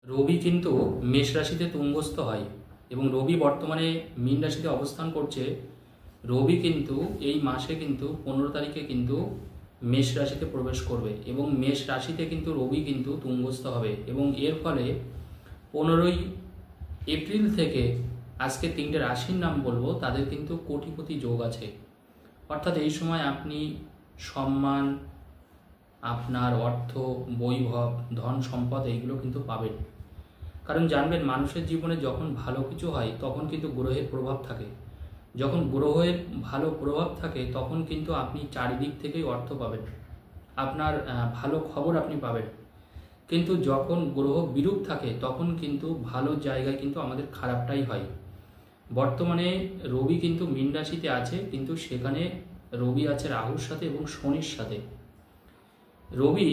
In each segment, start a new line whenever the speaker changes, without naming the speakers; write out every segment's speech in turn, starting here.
রবি কিন্তু মেষ রাশিতে তুঙ্গস্থ হয় এবং রবি বর্তমানে মীন রাশিতে অবস্থান করছে। রবি কিন্তু এই মাসে কিন্তু 15 তারিখে কিন্তু মেষ রাশিতে প্রবেশ করবে এবং মেষ রাশিতে কিন্তু রবি কিন্তু তুঙ্গস্থ হবে এবং এর ফলে 15ই এপ্রিল থেকে আজকে তিনটে রাশির নাম বলবো, তাদের কিন্তু কোটিপতি যোগ আছে। অর্থাৎ এই সময় আপনি সম্মান, আপনার অর্থ, বৈভব, ধন সম্পদ এইগুলো কিন্তু পাবেন। কারণ জানবেন, মানুষের জীবনে যখন ভালো কিছু হয় তখন কিন্তু গ্রহের প্রভাব থাকে। যখন গ্রহের ভালো প্রভাব থাকে তখন কিন্তু আপনি চারিদিক থেকেই অর্থ পাবেন, আপনার ভালো খবর আপনি পাবেন। কিন্তু যখন গ্রহ বিরূপ থাকে তখন কিন্তু ভালো জায়গায় কিন্তু আমাদের খারাপটাই হয়। বর্তমানে রবি কিন্তু মীন রাশিতে আছে, কিন্তু সেখানে রবি আছে রাহুর সাথে এবং শনির সাথে। রবি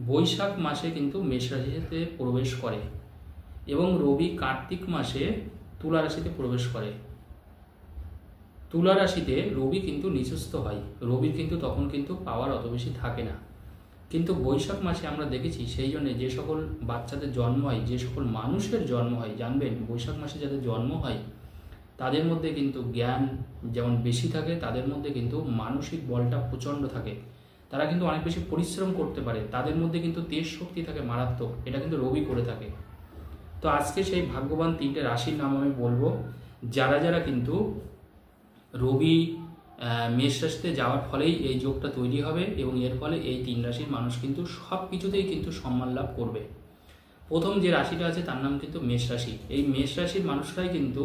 বৈশাখ মাসে কিন্তু মেষ রাশিতে প্রবেশ করে এবং রবি কার্তিক মাসে তুলা রাশিতে প্রবেশ করে। তুলা রাশিতে রবি কিন্তু নিচস্থ হয়, রবির কিন্তু তখন কিন্তু পাওয়ার অত বেশি থাকে না। কিন্তু বৈশাখ মাসে আমরা দেখেছি, সেই জন্য যে সকল বাচ্চাদের জন্ম হয়, যে সকল মানুষের জন্ম হয়, জানবেন বৈশাখ মাসে যাদের জন্ম হয় তাদের মধ্যে কিন্তু জ্ঞান যেমন বেশি থাকে, তাদের মধ্যে কিন্তু মানসিক বলটা প্রচণ্ড থাকে, তারা কিন্তু অনেক বেশি পরিশ্রম করতে পারে, তাদের মধ্যে কিন্তু তেজ শক্তি থাকে মারাত্মক। এটা কিন্তু রবি করে থাকে। তো আজকে সেই ভাগ্যবান তিনটে রাশির নাম আমি বলবো, যারা যারা কিন্তু রবি মেষ রাশিতে যাওয়ার ফলেই এই যোগটা তৈরি হবে এবং এর ফলে এই তিন রাশির মানুষ কিন্তু সব কিছুতেই কিন্তু সম্মান লাভ করবে। প্রথম যে রাশিটা আছে তার নাম কিন্তু মেষ রাশি। এই মেষ রাশির মানুষরাই কিন্তু,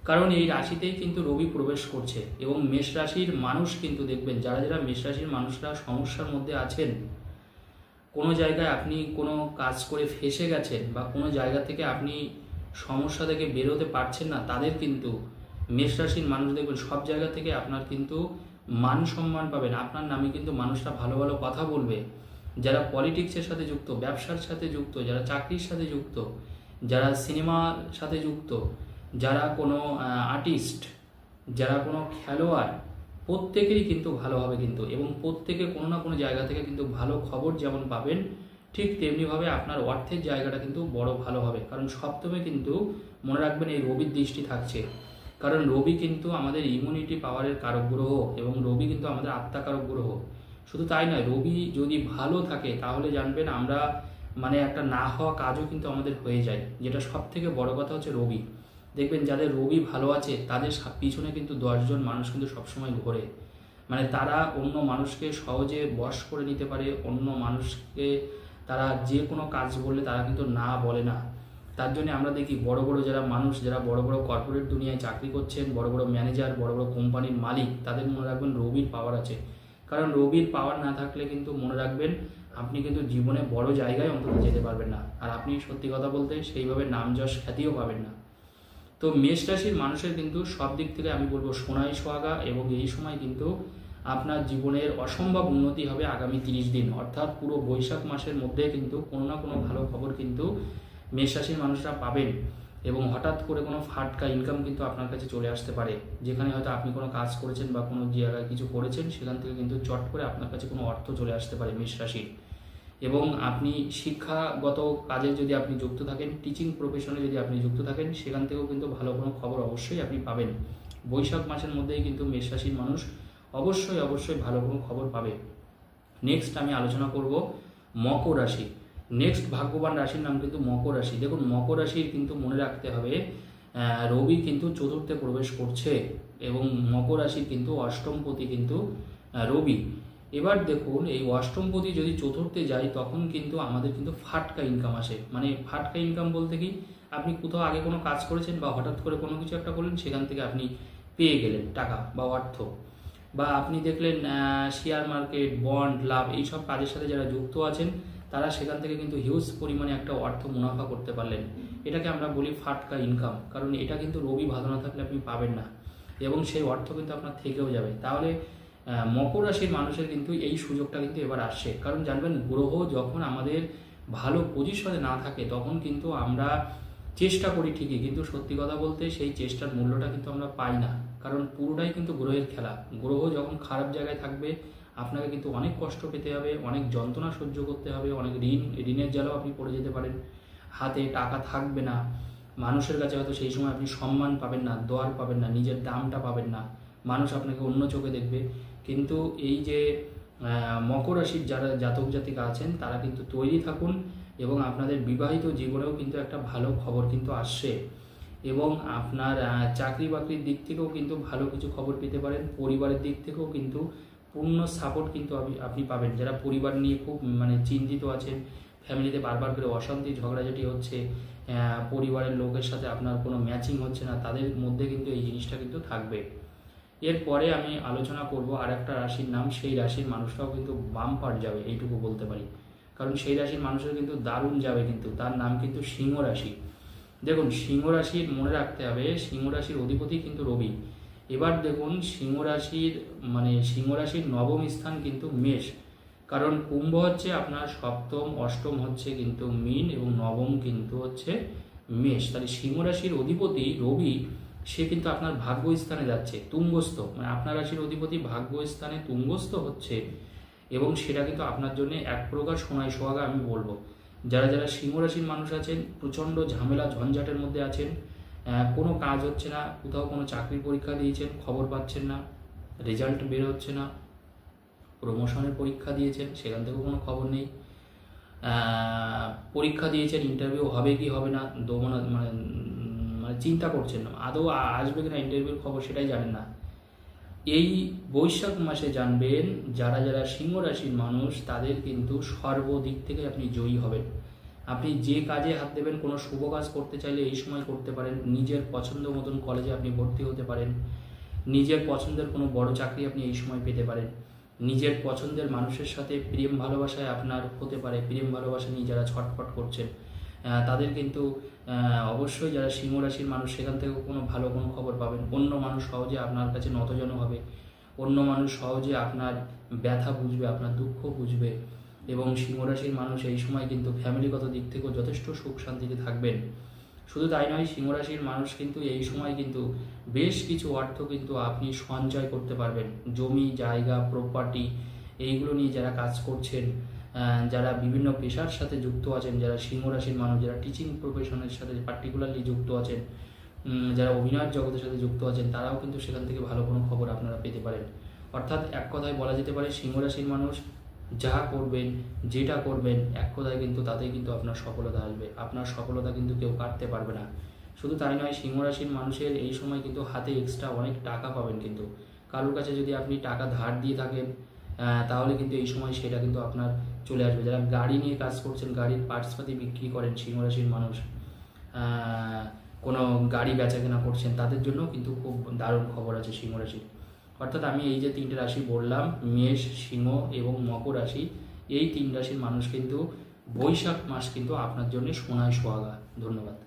কারণ এই রাশিতেই কিন্তু রবি প্রবেশ করছে এবং মেষ রাশির মানুষ কিন্তু দেখবেন, যারা যারা মেষ রাশির মানুষরা সমস্যার মধ্যে আছেন, কোনো জায়গায় আপনি কোনো কাজ করে ফেঁসে গেছেন বা কোনো জায়গা থেকে আপনি সমস্যা থেকে বেরোতে পারছেন না, তাদের কিন্তু মেষ রাশির মানুষ দেখবেন সব জায়গা থেকে আপনার কিন্তু মান সম্মান পাবেন, আপনার নামে কিন্তু মানুষরা ভালো ভালো কথা বলবে। যারা পলিটিক্সের সাথে যুক্ত, ব্যবসার সাথে যুক্ত, যারা চাকরির সাথে যুক্ত, যারা সিনেমার সাথে যুক্ত, যারা কোনো আর্টিস্ট, যারা কোনো খেলোয়াড়, প্রত্যেকেরই কিন্তু ভালো হবে কিন্তু, এবং প্রত্যেকে কোনো না কোনো জায়গা থেকে কিন্তু ভালো খবর যেমন পাবেন, ঠিক তেমনিভাবে আপনার অর্থের জায়গাটা কিন্তু বড় ভালো হবে। কারণ সপ্তমে কিন্তু মনে রাখবেন এই রবির দৃষ্টি থাকছে, কারণ রবি কিন্তু আমাদের ইমিউনিটি পাওয়ারের কারক গ্রহ এবং রবি কিন্তু আমাদের আত্মাকারক গ্রহ। শুধু তাই নয়, রবি যদি ভালো থাকে তাহলে জানবেন আমরা মানে একটা না হওয়া কাজও কিন্তু আমাদের হয়ে যায়। যেটা সব থেকে বড় কথা হচ্ছে রবি, দেখবেন যাদের রবি ভালো আছে তাদের পিছনে কিন্তু 10 জন মানুষ কিন্তু সবসময় ঘোরে, মানে তারা অন্য মানুষকে সহজে বশ করে নিতে পারে, অন্য মানুষকে তারা যে কোনো কাজ বললে তারা কিন্তু না বলে না। তার জন্য আমরা দেখি বড় বড় যারা মানুষ, যারা বড় বড় কর্পোরেট দুনিয়ায় চাকরি করছেন, বড় বড় ম্যানেজার, বড় বড় কোম্পানির মালিক, তাদের মনে রাখবেন রবির পাওয়ার আছে। কারণ রবির পাওয়ার না থাকলে কিন্তু মনে রাখবেন আপনি কিন্তু জীবনে বড় জায়গায় অন্তত যেতে পারবেন না, আর আপনি সত্যি কথা বলতে সেইভাবে নাম যশ খ্যাতিও পাবেন না। তো মেষ রাশির মানুষের কিন্তু সব দিক থেকে আমি বলবো সোনাই সোহাগা, এবং এই সময় কিন্তু আপনার জীবনের অসম্ভব উন্নতি হবে আগামী 30 দিন, অর্থাৎ পুরো বৈশাখ মাসের মধ্যে কিন্তু কোনো না কোনো ভালো খবর কিন্তু মেষ রাশির মানুষরা পাবেন। এবং হঠাৎ করে কোনো ফাটকা ইনকাম কিন্তু আপনার কাছে চলে আসতে পারে, যেখানে হয়তো আপনি কোনো কাজ করেছেন বা কোনো জায়গায় কিছু করেছেন, সেখান থেকে কিন্তু চট করে আপনার কাছে কোনো অর্থ চলে আসতে পারে মেষ রাশির। এবং আপনি শিক্ষাগত কাজে যদি আপনি যুক্ত থাকেন, টিচিং প্রফেশনে যদি আপনি যুক্ত থাকেন, সেখান থেকেও কিন্তু ভালো কোনো খবর অবশ্যই আপনি পাবেন। বৈশাখ মাসের মধ্যেই কিন্তু মেষ রাশির মানুষ অবশ্যই অবশ্যই ভালো কোনো খবর পাবে। নেক্সট আমি আলোচনা করব মকর রাশি। নেক্সট ভাগ্যবান রাশির নাম কিন্তু মকর রাশি। দেখুন, মকর রাশির কিন্তু মনে রাখতে হবে রবি কিন্তু চতুর্থে প্রবেশ করছে এবং মকর রাশির কিন্তু অষ্টমপতি কিন্তু রবি। এবার দেখুন, এই অষ্টমপতি যদি চতুর্থে যায় তখন কিন্তু আমাদের কিন্তু ফাটকা ইনকাম আসে। মানে ফাটকা ইনকাম বলতে কি, আপনি কোথাও আগে কোনো কাজ করেছেন বা হঠাৎ করে কোনো কিছু একটা করলেন, সেখান থেকে আপনি পেয়ে গেলেন টাকা বা অর্থ, বা আপনি দেখলেন শেয়ার মার্কেট, বন্ড লাভ, এইসব কাজের সাথে যারা যুক্ত আছেন তারা সেখান থেকে কিন্তু হিউজ পরিমাণে একটা অর্থ মুনাফা করতে পারলেন। এটাকে আমরা বলি ফাটকা ইনকাম, কারণ এটা কিন্তু রবি ভালো না থাকলে আপনি পাবেন না এবং সেই অর্থ কিন্তু আপনার থেকেও যাবে। তাহলে মকর রাশির মানুষের কিন্তু এই সুযোগটা কিন্তু এবার আসছে, কারণ জানবেন গ্রহ যখন আমাদের ভালো পজিশনে না থাকে তখন কিন্তু আমরা চেষ্টা করি ঠিকই, কিন্তু সত্যি কথা বলতে সেই চেষ্টার মূল্যটা কিন্তু আমরা পাই না, কারণ পুরোটাই কিন্তু গ্রহের খেলা। গ্রহ যখন খারাপ জায়গায় থাকবে আপনাকে কিন্তু অনেক কষ্ট পেতে হবে, অনেক যন্ত্রণা সহ্য করতে হবে, অনেক ঋণের জ্বালাও আপনি পড়ে যেতে পারেন। হাতে টাকা থাকবে না, মানুষের কাছে হয়তো সেই সময় আপনি সম্মান পাবেন না, দোয়ার পাবেন না, নিজের দামটা পাবেন না, মানুষ আপনাকে অন্য চোখে দেখবে। কিন্তু এই যে মকর রাশির যারা জাতক জাতিকা আছেন তারা কিন্তু তৈরি থাকুন, এবং আপনাদের বিবাহিত জীবনেও কিন্তু একটা ভালো খবর কিন্তু আসছে, এবং আপনার চাকরি বাকরির দিক থেকেও কিন্তু ভালো কিছু খবর পেতে পারেন। পরিবারের দিক থেকেও কিন্তু পূর্ণ সাপোর্ট কিন্তু আপনি পাবেন। যারা পরিবার নিয়ে খুব চিন্তিত আছেন, ফ্যামিলিতে বারবার করে অশান্তি ঝগড়াঝাটি হচ্ছে, পরিবারের লোকের সাথে আপনার কোনো ম্যাচিং হচ্ছে না, তাদের মধ্যে কিন্তু এই জিনিসটা কিন্তু থাকবে। এরপরে আমি আলোচনা করব আর একটা রাশির নাম, সেই রাশির মানুষটাও কিন্তু বাম্পার যাবে এইটুকু বলতে পারি, কারণ সেই রাশির মানুষের কিন্তু দারুণ যাবে, কিন্তু তার নাম কিন্তু সিংহ রাশি। দেখুন, সিংহ রাশির মনে রাখতে হবে, সিংহ রাশির অধিপতি কিন্তু রবি। এবার দেখুন, সিংহ রাশির নবম স্থান কিন্তু মেষ, কারণ কুম্ভ হচ্ছে আপনার সপ্তম, অষ্টম হচ্ছে কিন্তু মীন, এবং নবম কিন্তু হচ্ছে মেষ। তাহলে সিংহ রাশির অধিপতি রবি, সে কিন্তু আপনার ভাগ্য স্থানে যাচ্ছে, তুঙ্গস্থ, আপনার রাশির অধিপতি ভাগ্য স্থানে তুঙ্গস্থ হচ্ছে, এবং সেটা কিন্তু আপনার জন্য এক প্রকার সোনায় সোহাগা আমি বলবো। যারা যারা সিংহ রাশির মানুষ আছেন, প্রচণ্ড ঝামেলা ঝঞ্ঝাটের মধ্যে আছেন, কোনো কাজ হচ্ছে না, কোথাও কোনো চাকরির পরীক্ষা দিয়েছেন, খবর পাচ্ছেন না, রেজাল্ট বের হচ্ছে না, প্রমোশনের পরীক্ষা দিয়েছেন, সেখান থেকেও কোনো খবর নেই, পরীক্ষা দিয়েছেন, ইন্টারভিউ হবে কি হবে না চিন্তা করছেন না, আদৌ আসবে কিনা ইন্টারভিউর খবর সেটাই জানেন না। এই বৈশাখ মাসে জানবেন যারা যারা সিংহ রাশির মানুষ, তাদের কিন্তু সর্বদিক থেকে আপনি জয়ী হবেন। আপনি যে কাজে হাত দেবেন, কোনো শুভ কাজ করতে চাইলে এই সময় করতে পারেন, নিজের পছন্দ মতন কলেজে আপনি ভর্তি হতে পারেন, নিজের পছন্দের কোনো বড় চাকরি আপনি এই সময় পেতে পারেন, নিজের পছন্দের মানুষের সাথে প্রেম ভালোবাসায় আপনার হতে পারে, প্রেম ভালোবাসা নিয়ে যারা ছটফট করছেন তাদের কিন্তু অবশ্যই, যারা সিংহ রাশির মানুষ, সেখান থেকে কোনো ভালো কোনো খবর পাবেন। অন্য মানুষ সহজে আপনার কাছে নতজন হবে, অন্য মানুষ সহজে আপনার ব্যথা বুঝবে, আপনার দুঃখ বুঝবে, এবং সিংহ রাশির মানুষ এই সময় কিন্তু ফ্যামিলিগত দিক থেকেও যথেষ্ট সুখ শান্তিতে থাকবেন। শুধু তাই নয়, সিংহ রাশির মানুষ কিন্তু এই সময় কিন্তু বেশ কিছু অর্থ কিন্তু আপনি সঞ্চয় করতে পারবেন। জমি জায়গা প্রপার্টি এইগুলো নিয়ে যারা কাজ করছেন, যারা বিভিন্ন পেশার সাথে যুক্ত আছেন, যারা সিংহ রাশির মানুষ, যারা টিচিং প্রফেশনের সাথে পার্টিকুলারলি যুক্ত আছেন, যারা অভিনয়ের জগতের সাথে যুক্ত আছেন, তারাও কিন্তু সেখান থেকে ভালো কোনো খবর আপনারা পেতে পারেন। অর্থাৎ এক কথায় বলা যেতে পারে, সিংহ রাশির মানুষ যা করবেন, যেটা করবেন, এক কথায় কিন্তু তাতেই কিন্তু আপনার সফলতা আসবে। আপনার সফলতা কিন্তু কেউ কাটতে পারবে না। শুধু তাই নয়, সিংহ রাশির মানুষের এই সময় কিন্তু হাতে এক্সট্রা অনেক টাকা পাবেন। কিন্তু কারোর কাছে যদি আপনি টাকা ধার দিয়ে থাকেন, তাহলে কিন্তু এই সময় সেটা কিন্তু আপনার চলে আসবে। যারা গাড়ি নিয়ে কাজ করছেন, গাড়ির পার্টসপাতি বিক্রি করেন, সিংহ রাশির মানুষ কোনো গাড়ি বেচা কেনা করছেন, তাদের জন্য কিন্তু খুব দারুণ খবর আছে সিংহ রাশির। অর্থাৎ আমি এই যে তিনটে রাশি বললাম, মেষ, সিংহ এবং মকর রাশি, এই তিন রাশির মানুষ কিন্তু বৈশাখ মাস কিন্তু আপনার জন্য সোনায় সোহাগা। ধন্যবাদ।